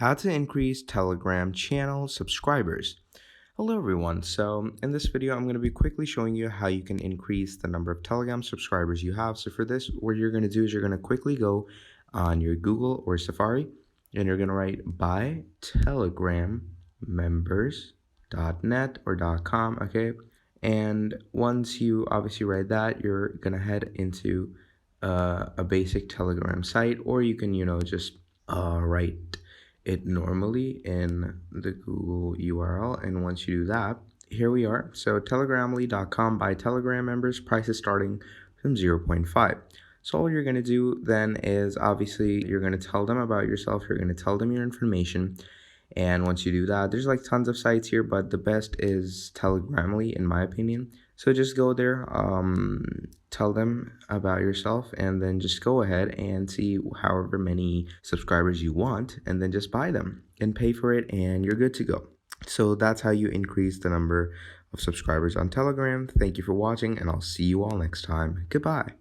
How to increase Telegram channel subscribers. Hello everyone. So in this video, I'm going to be quickly showing you how you can increase the number of Telegram subscribers you have. So for this, what you're going to do is you're going to quickly go on your Google or Safari and you're going to write buy Telegram members.net or .com. Okay. And once you obviously write that, you're going to head into a basic Telegram site, or you can, just write it normally in the Google URL. And once you do that, here we are. So telegramly.com by Telegram members, prices starting from 0.5. So all you're going to do then is obviously you're going to tell them about yourself. You're going to tell them your information. And once you do that, there's like tons of sites here, but the best is Telegramly in my opinion. So just go there, tell them about yourself, and then just go ahead and see however many subscribers you want, and then just buy them and pay for it, and you're good to go. So that's how you increase the number of subscribers on Telegram. Thank you for watching, and I'll see you all next time. Goodbye.